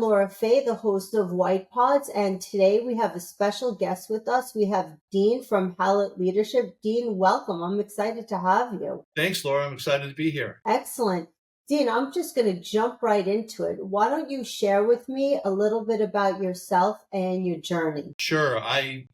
I'm Laura Faye, the host of Wytpods, and today we have a special guest with us. We have Dean from Hallett Leadership. Dean, welcome. I'm excited to have you. Thanks, Laura. I'm excited to be here. Excellent. Dean, I'm just going to jump right into it. Why don't you share with me a little bit about yourself and your journey? Sure. I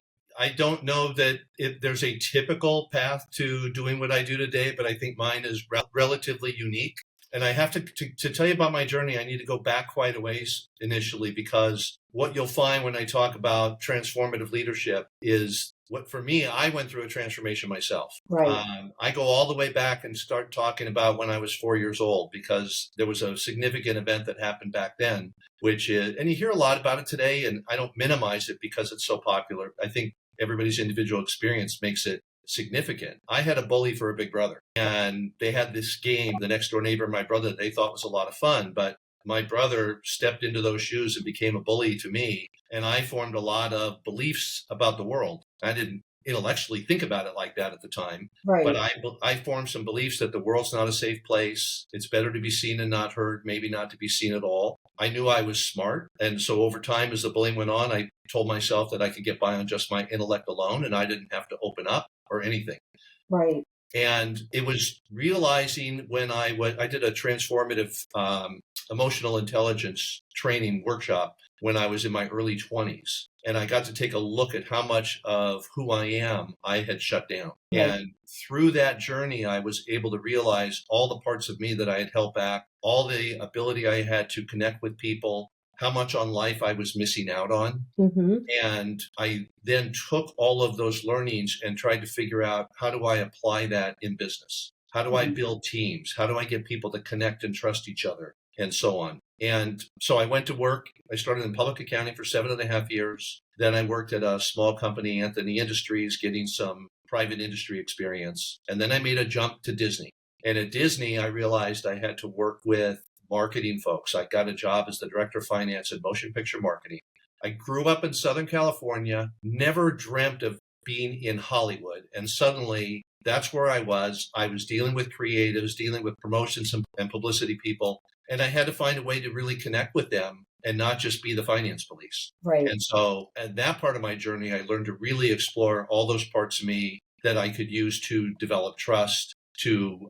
don't know that there's a typical path to doing what I do today, but I think mine is relatively unique. And I have to tell you about my journey, I need to go back quite a ways initially, because what you'll find when I talk about transformative leadership is what, for me, I went through a transformation myself. Right. I go all the way back and start talking about when I was 4 years old, because there was a significant event that happened back then, which is, and you hear a lot about it today, and I don't minimize it because it's so popular. I think everybody's individual experience makes it significant. I had a bully for a big brother, and they had this game, the next door neighbor and my brother, they thought was a lot of fun, but my brother stepped into those shoes and became a bully to me. And I formed a lot of beliefs about the world. I didn't intellectually think about it like that at the time, Right. but I formed some beliefs that the world's not a safe place. It's better to be seen and not heard, maybe not to be seen at all. I knew I was smart. And so over time, as the bullying went on, I told myself that I could get by on just my intellect alone, and I didn't have to open up or anything. Right. And it was realizing when I did a transformative emotional intelligence training workshop when I was in my early 20s. And I got to take a look at how much of who I am I had shut down. Right. And through that journey, I was able to realize all the parts of me that I had held back, all the ability I had to connect with people, how much on life I was missing out on. Mm-hmm. And I then took all of those learnings and tried to figure out, how do I apply that in business? How do I build teams? How do I get people to connect and trust each other? And so on. And so I went to work. I started in public accounting for 7.5 years. Then I worked at a small company, Anthony Industries, getting some private industry experience. And then I made a jump to Disney. And at Disney, I realized I had to work with marketing folks. I got a job as the director of finance and motion picture marketing. I grew up in Southern California, never dreamt of being in Hollywood. And suddenly that's where I was. I was dealing with creatives, dealing with promotions and publicity people. And I had to find a way to really connect with them and not just be the finance police. Right. And so at that part of my journey, I learned to really explore all those parts of me that I could use to develop trust, to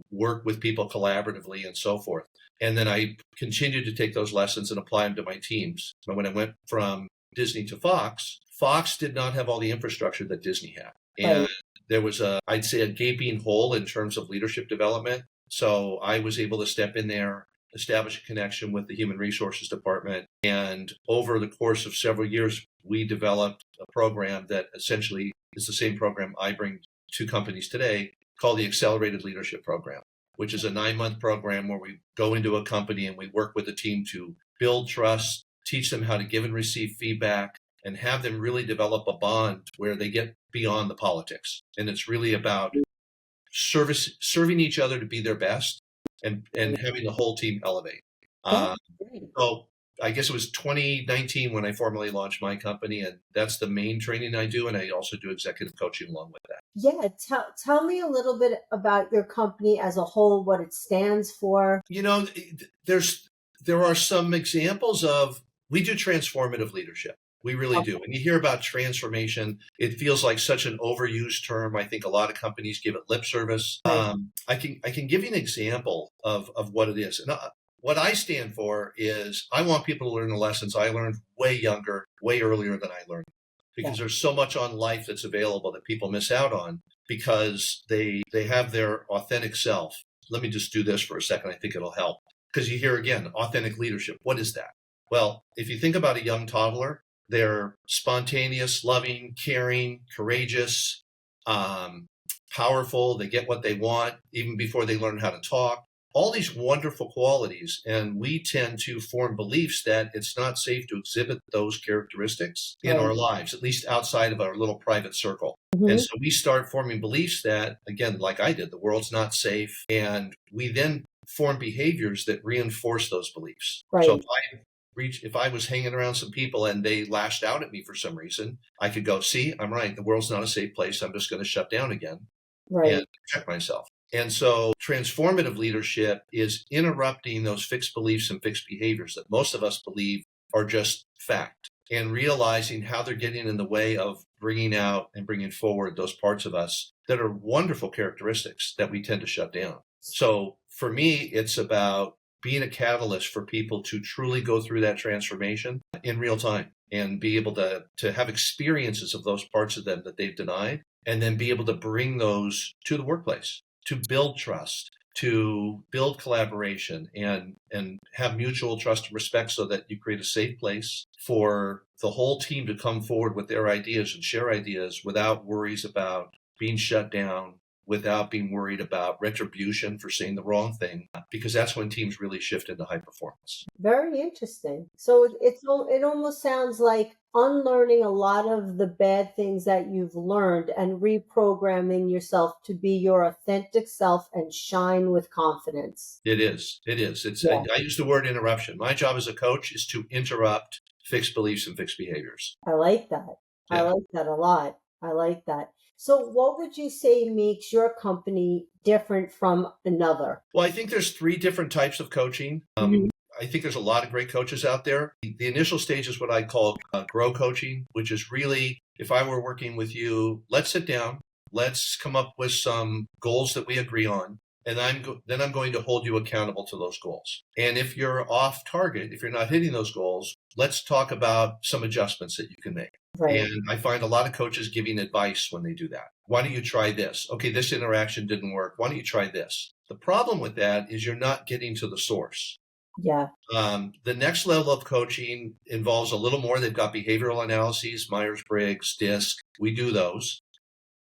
work with people collaboratively and so forth. And then I continued to take those lessons and apply them to my teams. But when I went from Disney to Fox, Fox did not have all the infrastructure that Disney had. And there was I'd say a gaping hole in terms of leadership development. So I was able to step in there, establish a connection with the human resources department. And over the course of several years, we developed a program that essentially is the same program I bring to companies today, called the Accelerated Leadership Program, which is a 9-month program where we go into a company and we work with a team to build trust, teach them how to give and receive feedback, and have them really develop a bond where they get beyond the politics. And it's really about serving each other to be their best and having the whole team elevate. So I guess it was 2019 when I formally launched my company, and that's the main training I do. And I also do executive coaching along with that. Yeah. Tell me a little bit about your company as a whole, what it stands for. You know, there are some examples of, we do transformative leadership. We really do. When you hear about transformation, it feels like such an overused term. I think a lot of companies give it lip service. I can give you an example of what it is. And what I stand for is, I want people to learn the lessons I learned way younger, way earlier than I learned, because there's so much on life that's available that people miss out on because they have their authentic self. Let me just do this for a second. I think it'll help, because you hear again, authentic leadership. What is that? Well, if you think about a young toddler, they're spontaneous, loving, caring, courageous, powerful. They get what they want even before they learn how to talk. All these wonderful qualities. And we tend to form beliefs that it's not safe to exhibit those characteristics in our lives, at least outside of our little private circle. And so we start forming beliefs that, again, like I did, the world's not safe. And we then form behaviors that reinforce those beliefs. So if I was hanging around some people and they lashed out at me for some reason, I could go, see, I'm right. The world's not a safe place. I'm just going to shut down again and protect myself. And so transformative leadership is interrupting those fixed beliefs and fixed behaviors that most of us believe are just fact, and realizing how they're getting in the way of bringing out and bringing forward those parts of us that are wonderful characteristics that we tend to shut down. So for me, it's about being a catalyst for people to truly go through that transformation in real time and be able to have experiences of those parts of them that they've denied, and then be able to bring those to the workplace to build trust, to build collaboration, and have mutual trust and respect, so that you create a safe place for the whole team to come forward with their ideas and share ideas without worries about being shut down, without being worried about retribution for saying the wrong thing, because that's when teams really shift into high performance. Very interesting. So it almost sounds like unlearning a lot of the bad things that you've learned and reprogramming yourself to be your authentic self and shine with confidence. It is. It's. Yeah. I use the word interruption. My job as a coach is to interrupt fixed beliefs and fixed behaviors. I like that. I Yeah. like that a lot. I like that. So what would you say makes your company different from another? Well, I think there's 3 different types of coaching. Mhm. I think there's a lot of great coaches out there. The initial stage is what I call grow coaching, which is really, if I were working with you, let's sit down, let's come up with some goals that we agree on, and then I'm going to hold you accountable to those goals. And if you're off target, if you're not hitting those goals, let's talk about some adjustments that you can make. Right. And I find a lot of coaches giving advice when they do that. Why don't you try this? Okay, this interaction didn't work. Why don't you try this? The problem with that is you're not getting to the source. Yeah. The next level of coaching involves a little more. They've got behavioral analyses, Myers-Briggs, DISC. We do those.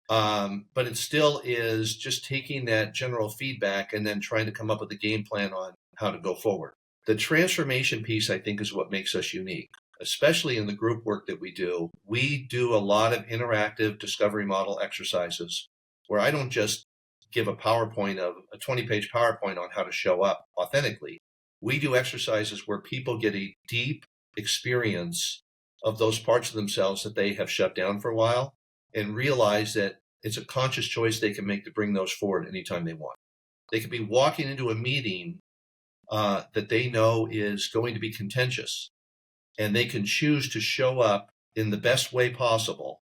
But it still is just taking that general feedback and then trying to come up with a game plan on how to go forward. The transformation piece, I think, is what makes us unique, especially in the group work that we do. We do a lot of interactive discovery model exercises where I don't just give a 20-page PowerPoint on how to show up authentically. We do exercises where people get a deep experience of those parts of themselves that they have shut down for a while, and realize that it's a conscious choice they can make to bring those forward anytime they want. They could be walking into a meeting that they know is going to be contentious, and they can choose to show up in the best way possible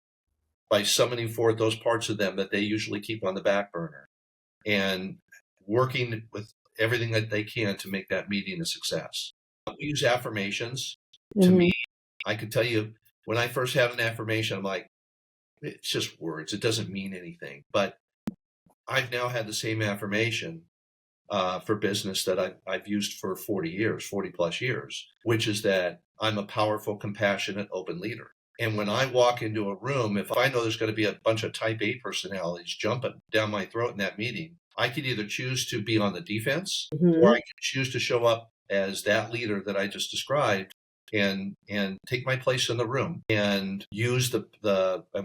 by summoning forth those parts of them that they usually keep on the back burner, and working with everything that they can to make that meeting a success. We use affirmations. To Mhm. me, I could tell you, when I first had an affirmation, I'm like, it's just words. It doesn't mean anything. But I've now had the same affirmation for business that I've used for 40 plus years, which is that I'm a powerful, compassionate, open leader. And when I walk into a room, if I know there's going to be a bunch of type A personalities jumping down my throat in that meeting, I could either choose to be on the defense, Mhm. or I could choose to show up as that leader that I just described, and take my place in the room and use and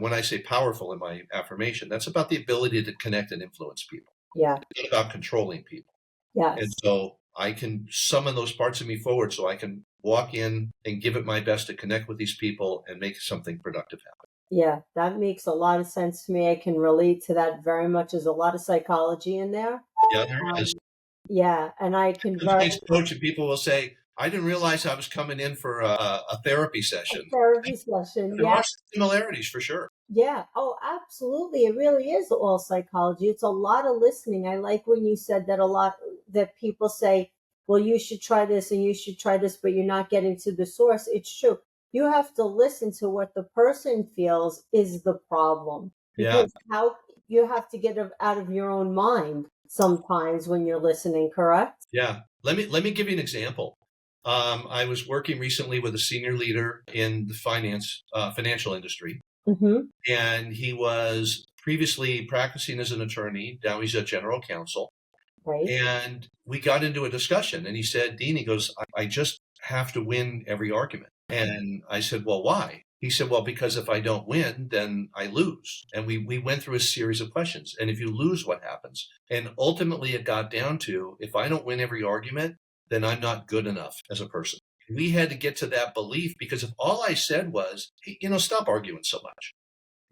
when I say powerful in my affirmation, that's about the ability to connect and influence people. Yeah. It's not about controlling people. And Yes. so I can summon those parts of me forward, so I can walk in and give it my best to connect with these people and make something productive happen. Yeah, that makes a lot of sense to me. I can relate to that very much. There's a lot of psychology in there. Yeah, there is. Yeah, and I can very Sometimes coach and people will say, I didn't realize I was coming in for a therapy session. therapy session. There Yeah. are similarities for sure. Yeah. Oh, absolutely. It really is all psychology. It's a lot of listening. I like when you said that a lot that people say, well, you should try this and you should try this, but you're not getting to the source. It's true. You have to listen to what the person feels is the problem, Yeah. because how you have to get it out of your own mind sometimes when you're listening, correct? Yeah. Let me give you an example. I was working recently with a senior leader in the financial industry, Mm-hmm. and he was previously practicing as an attorney. Now he's a general counsel. Right. And we got into a discussion, and he said, Dean, he goes, I just have to win every argument. And I said, well, why? He said, well, because if I don't win, then I lose. And we went through a series of questions. And if you lose, what happens? And ultimately, it got down to, if I don't win every argument, then I'm not good enough as a person. We had to get to that belief, because if all I said was, hey, stop arguing so much,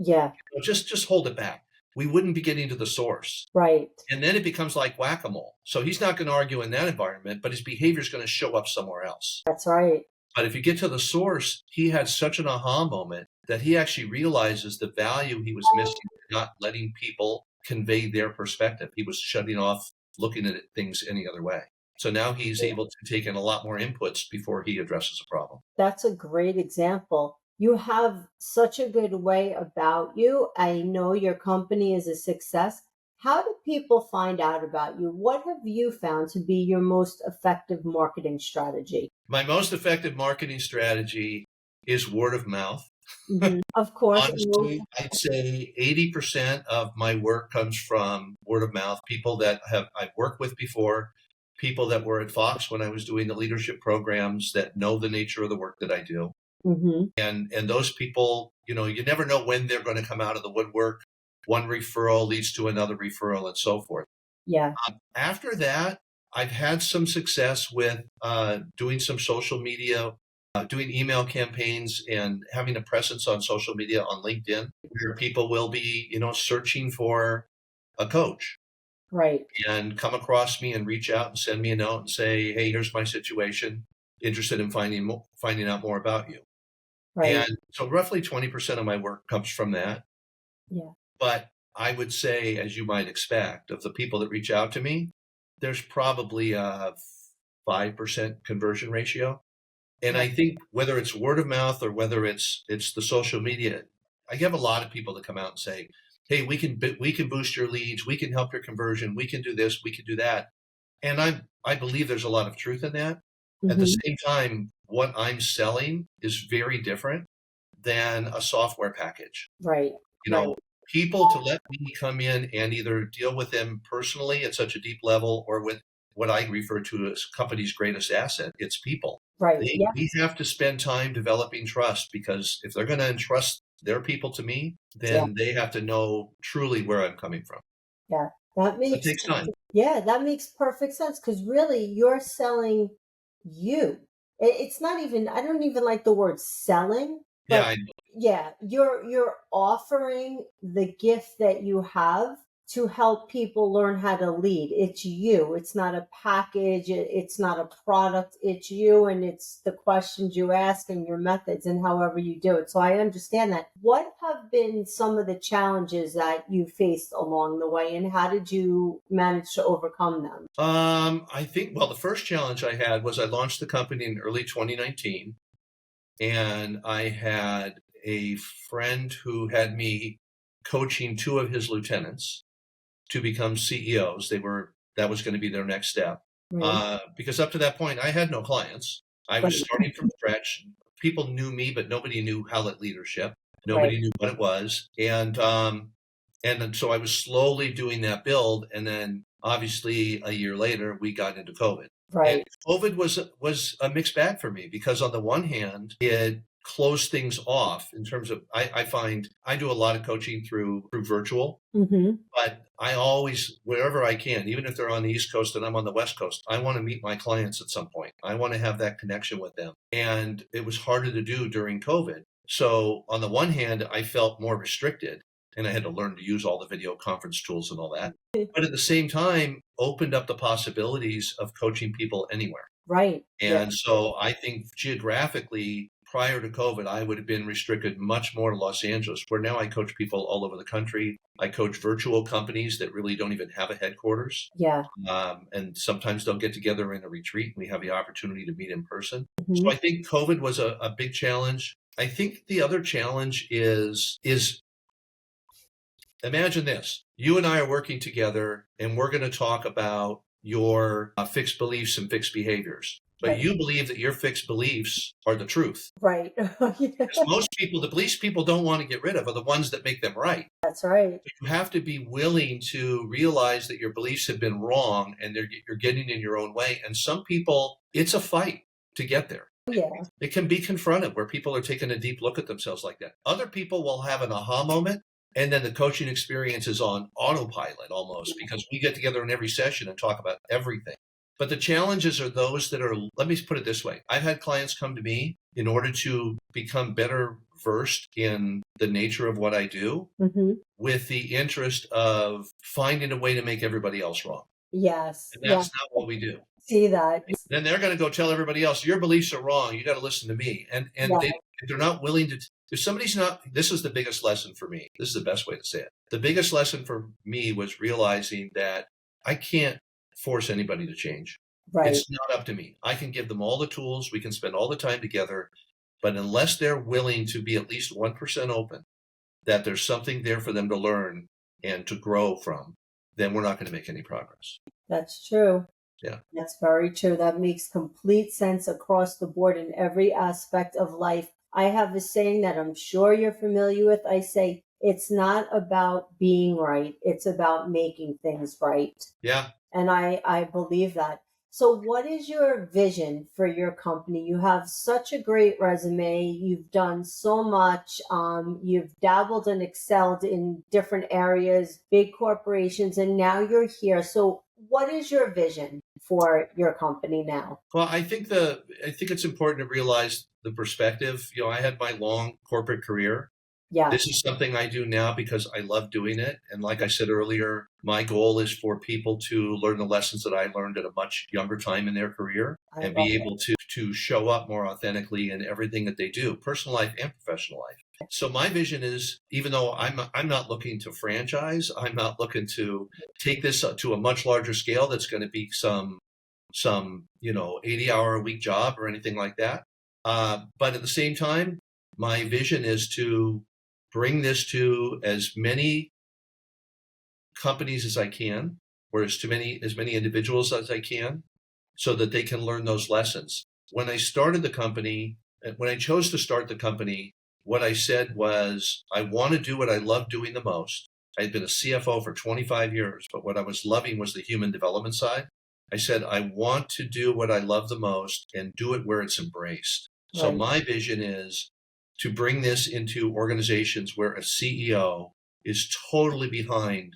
Yeah. just hold it back. we wouldn't be getting to the source. Right. And then it becomes like whack-a-mole. So he's not going to argue in that environment, but his behavior is going to show up somewhere else. That's right. But if you get to the source, he had such an aha moment that he actually realizes the value he was missing, not letting people convey their perspective. He was shutting off looking at things any other way. So now he's able to take in a lot more inputs before he addresses a problem. That's a great example. You have such a good way about you. I know your company is a success. How do people find out about you? What have you found to be your most effective marketing strategy? My most effective marketing strategy is word of mouth. Of course. Honestly, I'd say 80% of my work comes from word of mouth. People that I've worked with before, people that were at Fox when I was doing the leadership programs that know the nature of the work that I do. And those people, you never know when they're going to come out of the woodwork. One referral leads to another referral and so forth. Yeah. After that, I've had some success with doing some social media, doing email campaigns and having a presence on social media on LinkedIn where people will be, searching for a coach. Right. And come across me and reach out and send me a note and say, hey, here's my situation. Interested in finding out more about you. Right. And so roughly 20% of my work comes from that. Yeah. But I would say, as you might expect, of the people that reach out to me, there's probably a 5% conversion ratio. And I think whether it's word of mouth or whether it's the social media, I have a lot of people that come out and say, hey, we can boost your leads, we can help your conversion, we can do this, we can do that. And I believe there's a lot of truth in that. At the same time, what I'm selling is very different than a software package. Right. People to let me come in and either deal with them personally at such a deep level or with what I refer to as company's greatest asset, it's people. Right. We have to spend time developing trust because if they're going to entrust their people to me, then they have to know truly where I'm coming from. Yeah. It takes time. Yeah, that makes perfect sense because really you're selling you. It's not even, I don't even like the word selling. But you're offering the gift that you have to help people learn how to lead. It's you. It's not a package. It's not a product. It's you. And it's the questions you ask and your methods and however you do it. So I understand that. What have been some of the challenges that you faced along the way and how did you manage to overcome them? I think, the first challenge I had was I launched the company in early 2019 and I had a friend who had me coaching two of his lieutenants to become CEOs. That was going to be their next step. Because up to that point, I had no clients. I was starting from scratch. People knew me, but nobody knew Hallett Leadership. Nobody knew what it was. And so I was slowly doing that build. And then obviously a year later, we got into COVID. And COVID was a mixed bag for me because on the one hand, it closed things off in terms of, I find I do a lot of coaching through virtual, but I always, wherever I can, even if they're on the East Coast and I'm on the West Coast, I want to meet my clients at some point. I want to have that connection with them. And it was harder to do during COVID. So on the one hand, I felt more restricted and I had to learn to use all the video conference tools and all that. But at the same time, opened up the possibilities of coaching people anywhere. And so I think geographically, prior to COVID, I would have been restricted much more to Los Angeles, where now I coach people all over the country. I coach virtual companies that really don't even have a headquarters. And sometimes they'll get together in a retreat. We have the opportunity to meet in person. So I think COVID was a big challenge. I think the other challenge is imagine this. You and I are working together and we're going to talk about your fixed beliefs and fixed behaviors. But you believe that your fixed beliefs are the truth. Most people, the beliefs people don't want to get rid of are the ones that make them right. That's right. But you have to be willing to realize that your beliefs have been wrong and you're getting in your own way. And some people, it's a fight to get there. It can be confronted where people are taking a deep look at themselves like that. Other people will have an aha moment. And then the coaching experience is on autopilot almost because we get together in every session and talk about everything. But the challenges are those that are, let me put it this way. I've had clients come to me in order to become better versed in the nature of what I do, with the interest of finding a way to make everybody else wrong. Yes. And that's not what we do. See that. Then they're going to go tell everybody else, your beliefs are wrong. You got to listen to me. And if they're not willing to, if somebody's not, this is the biggest lesson for me. This is the best way to say it. The biggest lesson for me was realizing that I can't force anybody to change. Right. It's not up to me. I can give them all the tools. We can spend all the time together. But unless they're willing to be at least 1% open, that there's something there for them to learn and to grow from, then we're not going to make any progress. That's true. Yeah. That's very true. That makes complete sense across the board in every aspect of life. I have a saying that I'm sure you're familiar with. I say, it's not about being right. It's about making things right. Yeah. And I believe that. So what is your vision for your company? You have such a great resume. You've done so much. You've dabbled and excelled in different areas, big corporations, and now you're here. So what is your vision for your company now? Well, I think it's important to realize the perspective. I had my long corporate career. Yeah. This is something I do now because I love doing it. And like I said earlier, my goal is for people to learn the lessons that I learned at a much younger time in their career and be able to show up more authentically in everything that they do, personal life and professional life. So my vision is, even though I'm not looking to franchise, I'm not looking to take this to a much larger scale that's going to be some 80-hour-a-week job or anything like that. But at the same time, my vision is to bring this to as many companies as I can, or as many individuals as I can, so that they can learn those lessons. When I started the company, when I chose to start the company, what I said was, I want to do what I love doing the most. I had been a CFO for 25 years, but what I was loving was the human development side. I said, I want to do what I love the most and do it where it's embraced. Right. So my vision is to bring this into organizations where a CEO is totally behind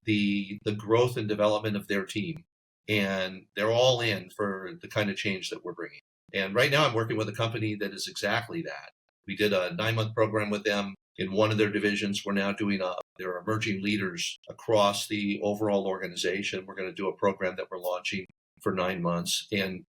the growth and development of their team. And they're all in for the kind of change that we're bringing. And right now I'm working with a company that is exactly that. We did a 9-month program with them in one of their divisions. We're now doing their emerging leaders across the overall organization. We're going to do a program that we're launching for 9 months. And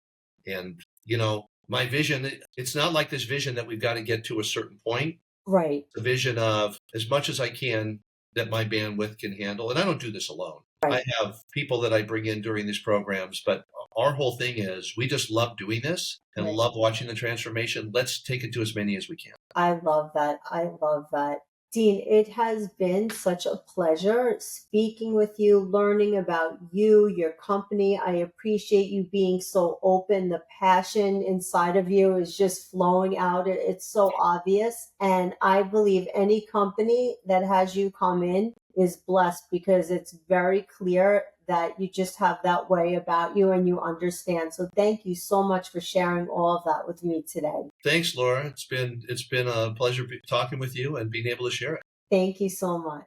my vision, it's not like this vision that we've got to get to a certain point. Right. The vision of as much as I can that my bandwidth can handle. And I don't do this alone. Right. I have people that I bring in during these programs, but our whole thing is we just love doing this and love watching the transformation. Let's take it to as many as we can. I love that. I love that. Dean, it has been such a pleasure speaking with you, learning about you, your company. I appreciate you being so open. The passion inside of you is just flowing out. It's so obvious. And I believe any company that has you come in is blessed because it's very clear that you just have that way about you and you understand. So thank you so much for sharing all of that with me today. Thanks, Laura. It's been a pleasure talking with you and being able to share it. Thank you so much.